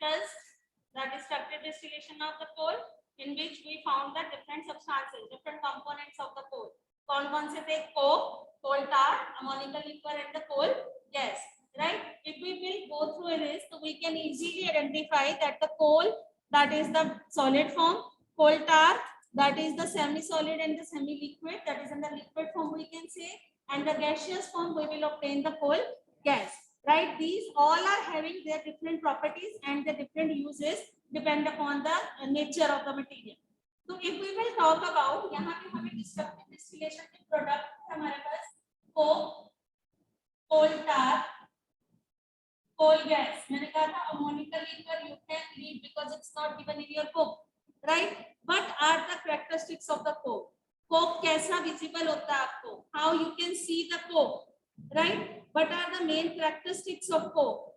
factors, that is structural distillation of the coal, in which we found the different substances, different components of the coal. कौन-कौन से थे? Coke, coal tar, ammonical liquor, and the coal gas. Right? If we will go through this, so we can easily identify that the coal, that is the solid form, coal tar, that is the semi-solid and the semi-liquid, that is in the liquid form we can say, and the gaseous form we will obtain the coal gas. Right? These all are having their different properties and the different uses depend upon the nature of the material. So if we will talk about, यहाँ पे हमें destructive distillation के product हमारे पास coke, coal tar, coal gas. मैंने कहा था ammonical liquor you can leave because it's not given in your book, right? What are the characteristics of the coke? Coke कैसा visible होता है आपको? How you can see the coke, right? What are the main characteristics of coke?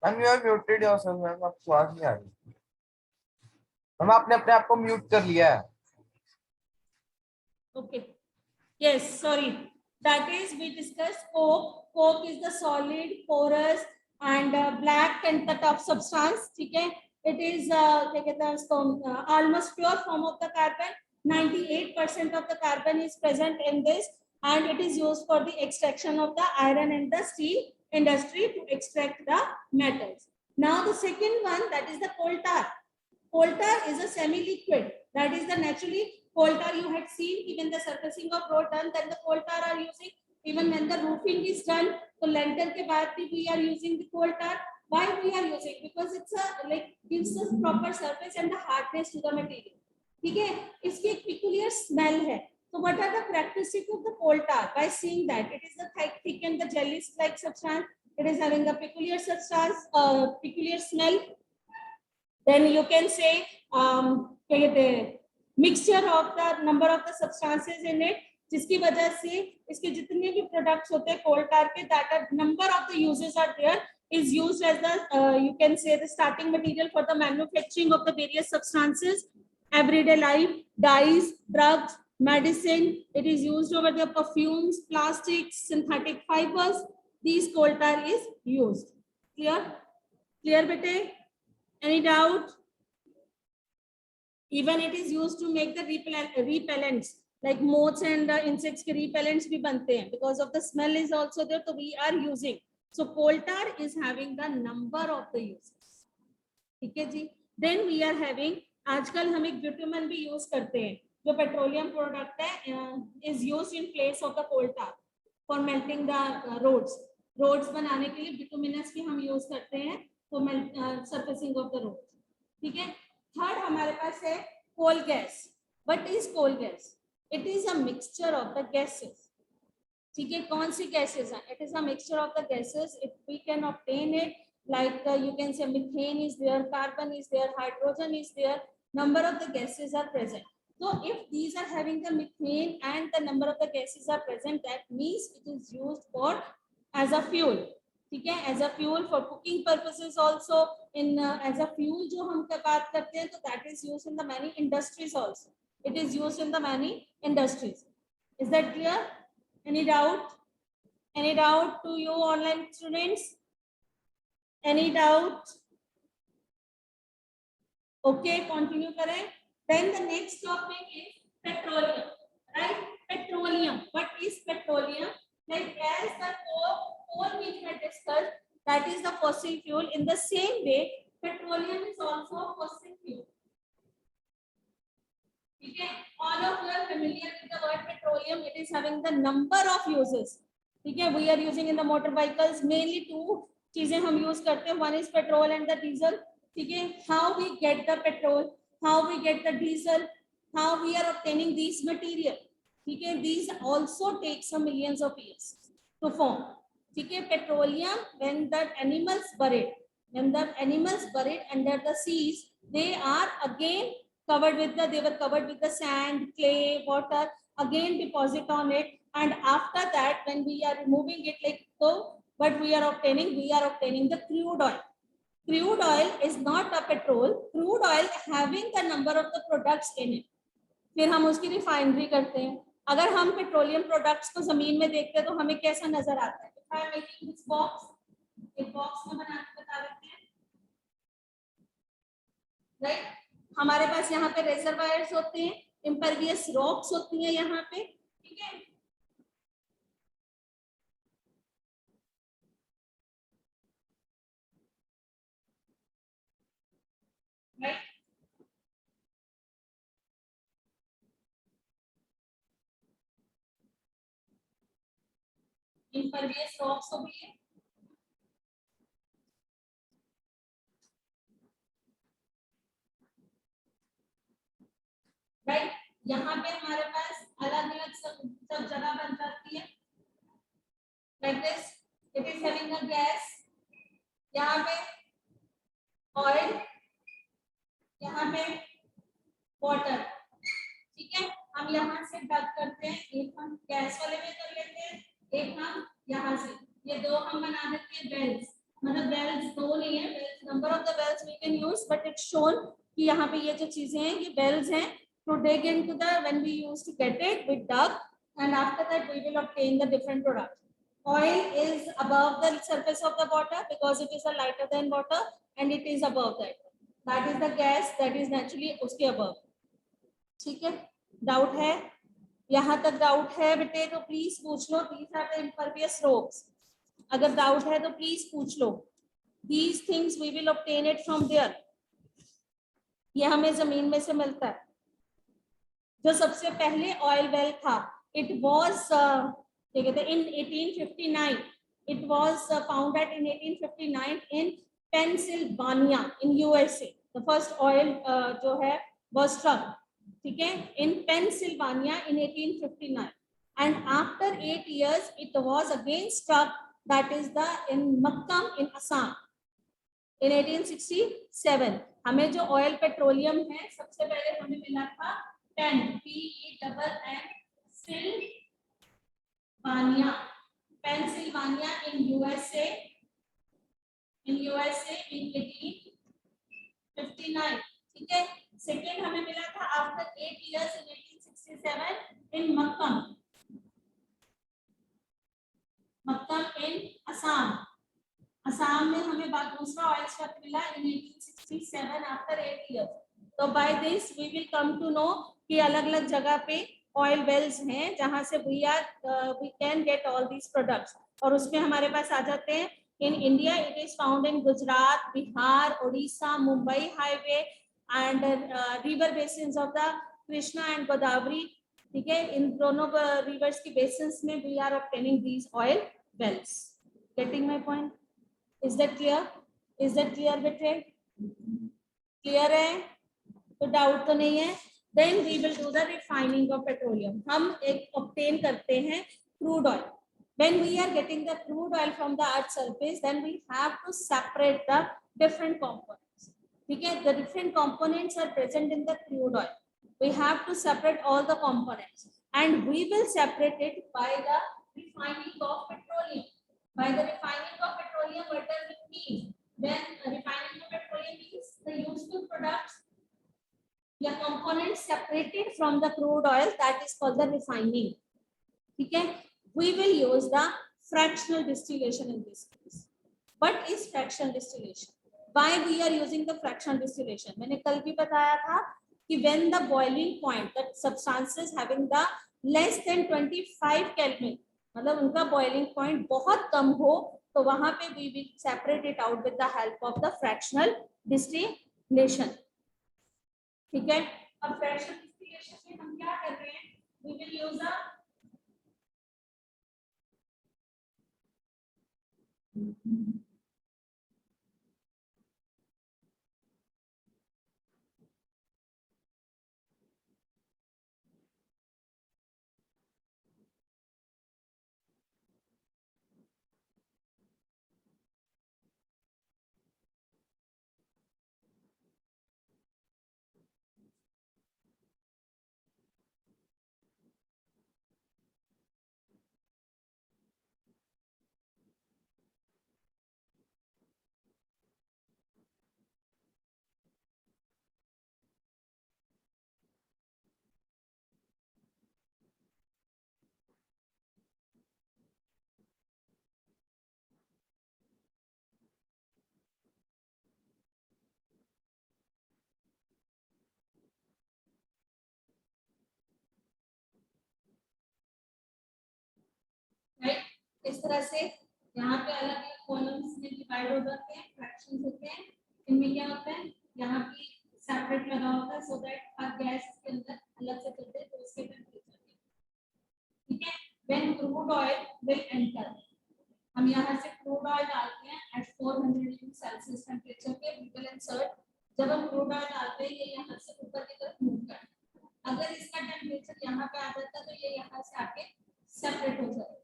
Ma'am you have muted yourself ma'am, आपको आवाज नहीं आ रही ma'am, आपने अपने आप को म्यूट कर लिया है. Okay. Yes, sorry. That is, we discussed coke. Coke is the solid, porous, and black and the tough substance. ठीक है? It is क्या कहते हैं उसको, almost pure form of the carbon. 98% of the carbon is present in this, and it is used for the extraction of the iron and the steel industry to extract the metals. Now the second one, that is the coal tar. Coal tar is a semi-liquid. That is the naturally coal tar you had seen even the surfacing of road done, then the coal tar are using. Even when the roofing is done, so lintel के बाद भी we are using the coal tar. Why we are using? Because it's a like gives us proper surface and the hardness to the material. ठीक है? इसकी एक peculiar smell है. So what are the characteristics of the coal tar? By seeing that it is a thick and the jelly-like substance. It is having a peculiar substance, peculiar smell. Then you can say mixture of the number of the substances in it, जिसकी वजह से इसके जितने भी products होते हैं coal tar के, that are number of the uses are there, is used as the you can say the starting material for the manufacturing of the various substances, everyday life, dyes, drugs, medicine. It is used over the perfumes, plastics, synthetic fibers. These coal tar is used. Clear? Clear, bete? Any doubt? Even it is used to make the repellents, like moths and insects के repellents भी बनते हैं, because of the smell is also there, so we are using. So coal tar is having the number of the uses. ठीक है जी? Then we are having, आजकल हम एक bitumen भी use करते हैं, जो petroleum product है, is used in place of the coal tar for melting the roads. Roads बनाने के लिए bituminous भी हम use करते हैं for surfacing of the roads. ठीक है? थर्ड हमारे पास है coal gas. What is coal gas? It is a mixture of the gases. ठीक है? कौन सी gases हैं? It is a mixture of the gases. If we can obtain it, like you can say methane is there, carbon is there, hydrogen is there. Number of the gases are present. So if these are having the methane and the number of the gases are present, that means it is used for as a fuel. ठीक है? As a fuel for cooking purposes also. In as a fuel जो हम बात करते हैं, तो that is used in the many industries also. It is used in the many industries. Is that clear? Any doubt? Any doubt to you online students? Any doubt? Okay, continue करें. Then the next topic is petroleum. Right? Petroleum. What is petroleum? Like as the coal which we had discussed, that is the fossil fuel. In the same way, petroleum petroleum is also a fossil fuel. ठीक है, all of you are familiar with the word petroleum. It is having the number of uses. ठीक है, we are using in the motor vehicles mainly two चीजें हम use करते हैं. One is petrol and the diesel. ठीक है, how we get the petrol, how we get the diesel, how we are obtaining these material. ठीक है, these also take some millions of years to form. ठीक है, petroleum, when the animals buried under the seas, they are again covered with the sand, clay, water, again deposit on it, and after that when we are removing it, like so what we are obtaining the crude oil. Crude oil is not a petrol. Crude oil having the number of the products in it. फिर हम उसकी refinery करते हैं. अगर हम petroleum products को जमीन में देखते हैं तो हमें कैसा नजर आता है? If I am making this box, एक बॉक्स में बना के बता देते हैं, राइट? हमारे पास यहाँ पे रेजर्वायर्स होते हैं, इम्परवियस रॉक्स होती हैं यहाँ पे. ठीक है, राइट? इम्परवियस रॉक्स हो गई है. राइट, यहाँ पे हमारे पास अलग अलग सब जगह बन जाती है. Like this, it is having a gas, यहाँ पे ऑयल, यहाँ पे वाटर. ठीक है, हम यहाँ से डग करते हैं. एक हम गैस वाले में कर लेते हैं, एक हम यहाँ से. ये दो हम बना देते हैं बेल्स. मतलब बेल्स दो नहीं है, bells number of the bells we can use, but it's shown कि यहाँ पे ये जो चीजें हैं ये बेल्स हैं. To dig into the, when we used to get it, we dug, and after that we will obtain the different products. Oil is above the surface of the water because it is a lighter than water, and it is above that. That is the gas that is naturally उसके above. ठीक है, doubt है? यहाँ तक doubt है बेटे तो please पूछ लो. These are the impervious rocks. अगर डाउट है तो प्लीज पूछ लो. These things we will obtain it from there. ये हमें जमीन में से मिलता है. जो सबसे पहले ऑयल वेल था, इट वॉज क्या कहते हैं, in 1859. It was founded in 1859 in Pennsylvania in USA. The first oil जो है वॉज स्ट्रक. ठीक है, in Pennsylvania in 1859, and after 8 years it was again struck, that is the in Makum in Assam in 1867. हमें जो oil petroleum है सबसे पहले हमें मिला था पेंसिल्वानिया in USA in 1859. ठीक है, सेकेंड हमें मिला था after 8 years in 1867 in Makum in Assam. Assam में हमें दूसरा ऑयल स्टॉक मिला in 1867 आफ्टर 8 years. तो by this we will come to know कि अलग अलग जगह पे ऑयल वेल्स हैं जहां से we can get all these products. और उसमें हमारे पास आ जाते हैं. In India it is found in Gujarat, Bihar, Orissa, Mumbai highway and river basins of the Krishna and Godavari. ठीक है, इन दोनों रिवर्स की बेसिन्स में we are obtaining these oil wells. Getting my point? Is that clear? बेटे? क्लियर है? तो डाउट तो नहीं है. Then we will do the refining of petroleum. हम एक obtain करते हैं crude oil. When we are getting the crude oil from the earth surface, then we have to separate the different components. ठीक है, the different components are present in the crude oil. We have to separate all the components, and we will separate it by the refining of petroleum. By the refining of petroleum, what does it mean? When refining of petroleum means the useful products, the components separated from the crude oil, that is called the refining. ठीक है, we will use the fractional distillation in this case. What is fractional distillation? Why we are using the fractional distillation? मैंने कल भी बताया था कि when the boiling point, that substances having the less than 25 Kelvin, मतलब उनका boiling point बहुत कम हो, तो तो वहां पे we will separate it out with the help of the fractional distillation. ठीक है, अब fractional distillation में हम क्या कर रहे हैं, we will use a right, इस तरह से यहाँ पे अलग अलग कॉलम्स में डिवाइड हो जाते हैं, फ्रैक्शंस होते हैं, इनमें क्या होता है, यहाँ पे सेपरेट लगा होता है सो दैट हर गैस के अंदर अलग से चलते हैं तो उसके टेंपरेचर, ठीक है। When crude oil will enter, हम यहाँ से क्रूड ऑयल डालते हैं एट 400 डिग्री सेल्सियस टेंपरेचर पे, वी विल इंसर्ट, जब हम क्रूड ऑयल डालते हैं ये यहाँ से ऊपर की तरफ मूव करता है, अगर इसका टेंपरेचर यहाँ पे आ जाता है तो ये यहाँ से आके सेपरेट हो जाएगा।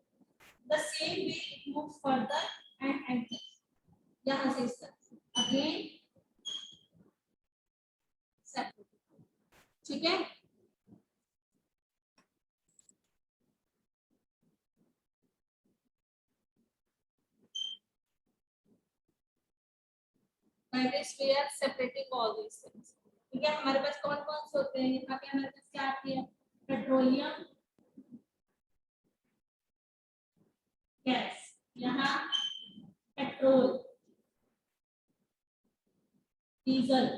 The same way it moves further and enters. यहाँ से इस तरह again separate, ठीक है। By this we are separating all these things, ठीक है। हमारे पास कौन कौन से होते हैं, यहाँ पे हमारे पास क्या आती है, पेट्रोलियम गैस, यहाँ petrol, diesel,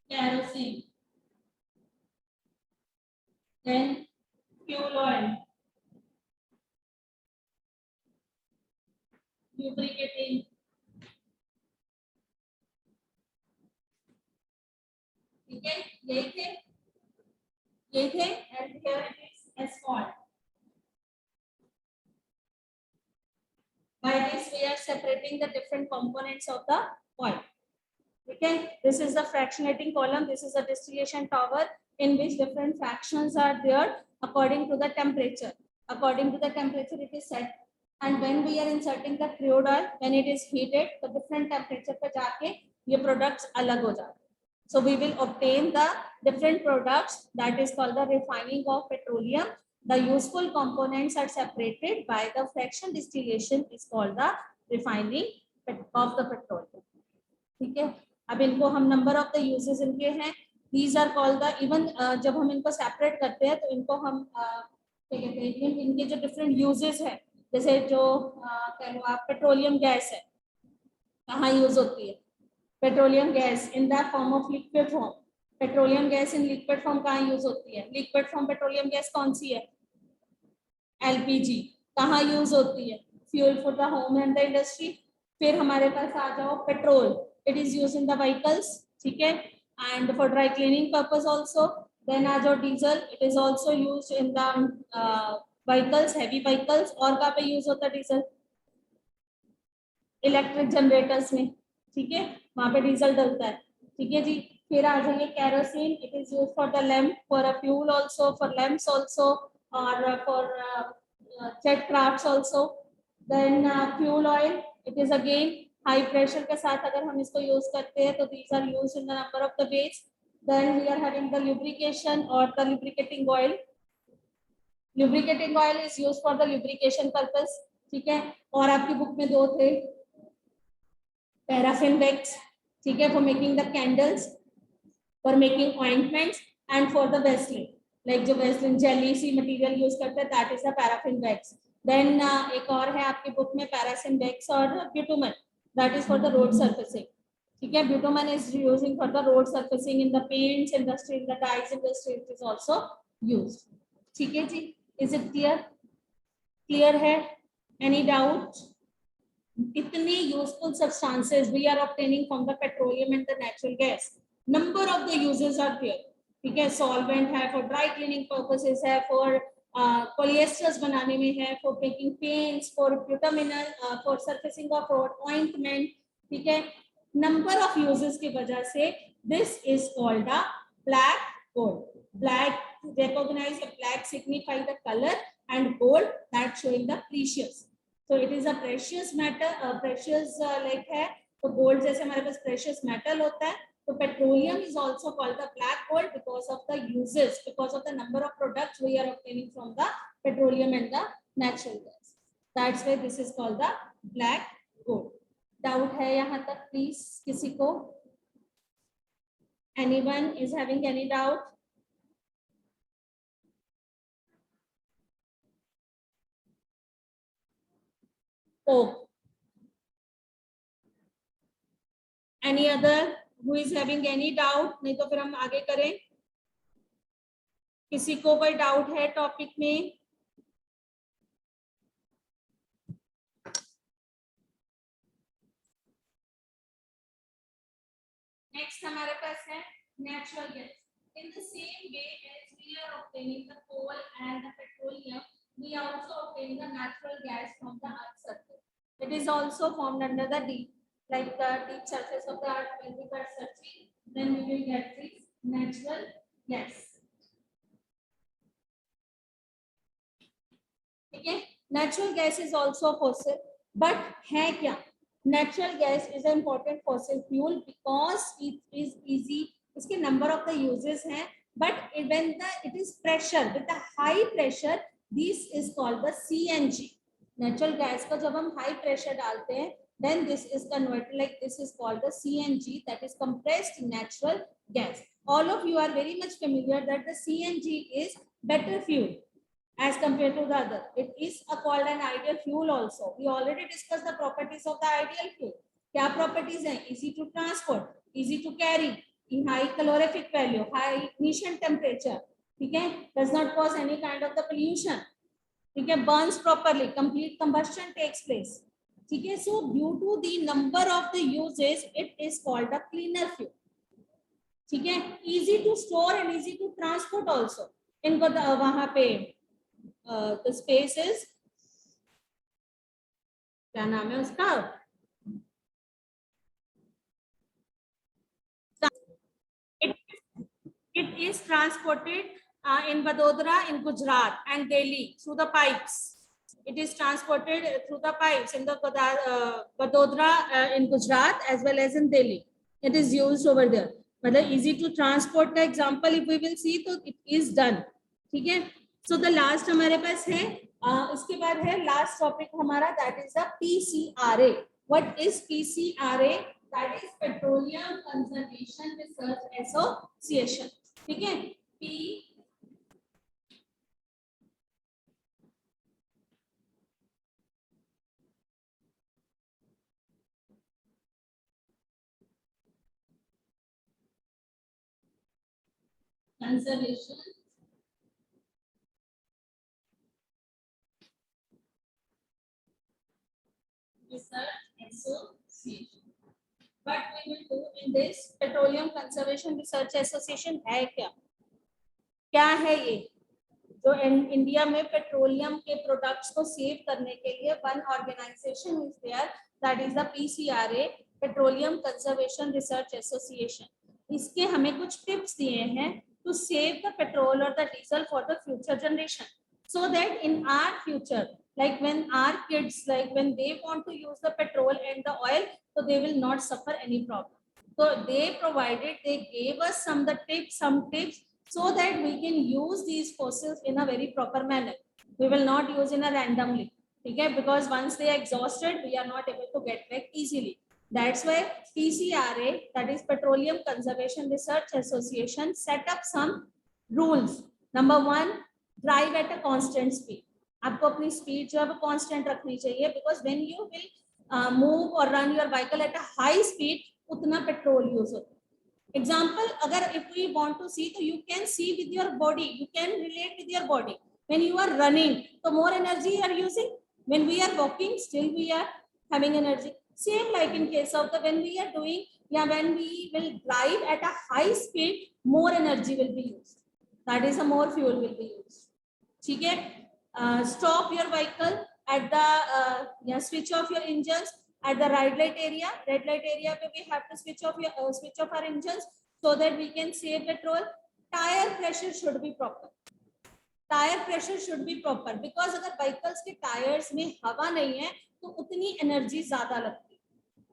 kerosene, then fuel oil, lubricating, ठीक है, ये थे and here it is asphalt. By this we are separating the different components of the oil. Okay, this is the fractionating column, this is the distillation tower in which different fractions are there according to the temperature. According to the temperature it is set, and when we are inserting the crude oil, when it is heated, the different temperature पे जाके ये products अलग हो जाते हैं. So we will obtain the different products, that is called the refining of petroleum. The useful components are separated by the fraction distillation is called the refining of the petroleum. ठीक है, अब इनको हम number of the uses इनके हैं, these are called the even जब हम इनको सेपरेट करते हैं तो इनको हम क्या कहते हैं, इनके जो डिफरेंट यूजेस है, जैसे जो कह लो आप पेट्रोलियम गैस है, कहाँ यूज होती है, petroleum gas in the form of liquid form, petroleum gas in liquid form कहाँ यूज होती है, लिक्विड फॉर्म पेट्रोलियम गैस कौन सी है, एलपीजी, कहाँ यूज होती है, fuel for the home and the industry. फिर हमारे पास आ जाओ petrol, it is use in the vehicles, ठीक है, and for dry cleaning purpose also. Then आ जाओ diesel, it is also use in the vehicles, heavy vehicles. और कहाँ पे यूज होता है डीजल, इलेक्ट्रिक जनरेटर्स में, ठीक है, वहां पे डीजल डलता है, ठीक है जी। फिर आ जाइए kerosene, it is use for the lamp, for a fuel also, for lamps also, और for jet crafts also. Then fuel oil, it is again high pressure के साथ अगर हम इसको यूज करते हैं तो these are use in the number of the ways. Then we are having the lubrication और the lubricating oil, lubricating oil is use for the lubrication purpose, ठीक है। और आपकी बुक में दो थे, पैराफिन वैक्स, ठीक है, for making the candles, for making ointments and for the Vaseline, like जो वेस्लिन जेली सी मटेरियल यूज करते हैं, that is the paraffin wax. Then एक और है आपकी बुक में पैराफिन वैक्स और bitumen, that is for the road surfacing, ठीक है। Bitumen is using for the road surfacing in the paints industry, in the dyes industry, it is also used, ठीक है जी। इज इट क्लियर, क्लियर है? Any doubt? इतने useful substances we are obtaining from the petroleum and the natural gas. Number of the uses are there. ठीक है, solvent है, for dry cleaning purposes है, for polyesters बनाने में है, for making paints, for bituminous, for surfacing of road, ointment. ठीक है, number of uses की वजह से this is called a black gold. Black, recognize the black signify the color and gold that showing the precious. So it is a precious matter, precious like है, तो gold जैसे हमारे पास precious metal होता है, तो petroleum is also called the black gold because of the uses, because of the number of products we are obtaining from the petroleum and the natural gas. That's why this is called the black gold. Doubt है यहाँ तक please किसी को? Anyone is having any doubt? Oh. Any other who is having any doubt? नहीं तो फिर हम आगे करें. किसी को कोई डाउट है टॉपिक में? नेक्स्ट हमारे पास है natural gas. In the same way as we are obtaining the coal and the petroleum, we also obtain the natural gas from the earth's surface. It is also formed under the deep, like the deep surface of the earth. When we start searching, then we will get this natural gas. ठीक है, natural gas is also fossil, but है क्या? Natural gas is an important fossil fuel because it is easy. इसके number of the uses हैं, but when it is pressure, with the high pressure, this is called the CNG. Natural gas का जब हम high pressure डालते हैं, then this is converted like this is called the CNG, that is compressed natural gas. All of you are very much familiar that the CNG is better fuel as compared to the other. It is called an ideal fuel also. We already discussed the properties of the ideal fuel. क्या properties हैं? Easy to transport, easy to carry, high calorific value, high ignition temperature. ठीक है? Does not cause any kind of the pollution. ठीक है? Burns properly, complete combustion takes place. ठीक है? So due to the number of the uses, it is called a cleaner fuel. ठीक है? Easy to store and easy to transport also. इनको वहाँ पे the space is क्या नाम है उसका? It is transported in Vadodara in Gujarat and Delhi through the pipes. It is transported through the pipes in the Vadodara in Gujarat as well as in Delhi. It is used over there. मतलब easy to transport का example if we will see तो it is done. ठीक है? So the last हमारे पास है इसके बाद है last topic हमारा, that is the PCRA. What is PCRA? That is Petroleum Conservation Research Association. ठीक है? P Conservation Research Association. What we will do in this Petroleum Conservation Research Association है क्या? क्या है ये? जो इंडिया में पेट्रोलियम के प्रोडक्ट्स को सेव करने के लिए one organisation is there, that is the PCRA, petroleum conservation research association. इसके हमें कुछ टिप्स दिए हैं टू सेव द पेट्रोल और the diesel for the future generation, so that in our future, like when our kids, like when they want to use the petrol and the oil, so they will not suffer any problem. So they gave us some tips so that we can use these fossils in a very proper manner. We will not use in a randomly, okay? Because once they are exhausted, we are not able to get back easily. That's why PCRA, that is Petroleum Conservation Research Association, set up some rules. Number one, drive at a constant speed. आपको अपनी speed जो है वो constant रखनी चाहिए, because when you will move और run your vehicle at a high speed, उतना petrol use होता है. एग्जांपल, अगर if we want to see, तो you can see with your body, you can relate with your body. When you are running, तो more energy you are using, When we are walking, still we are having energy. Same like in case of the when we are doing, when we will drive at a high speed, more energy will be used. That is, a more fuel will be used. ठीक है? Stop your vehicle at the switch off your engines at the red light area. Red light area पे we have to switch off our engines so that we can save petrol. Tire pressure should be proper. Tyre pressure should be proper, because अगर vehicles के tyres में हवा नहीं है तो उतनी energy ज्यादा लगती है.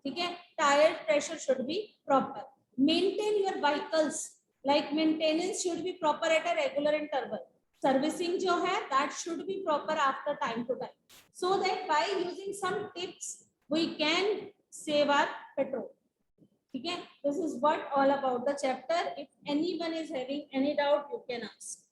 ठीक है? Tyre pressure should be proper. Maintain your vehicles, like maintenance should be proper at a regular interval. Servicing जो है that should be proper after time to time, so that by using some tips we can save our petrol. ठीक है? This is what all about the chapter. If anyone is having any doubt, you can ask.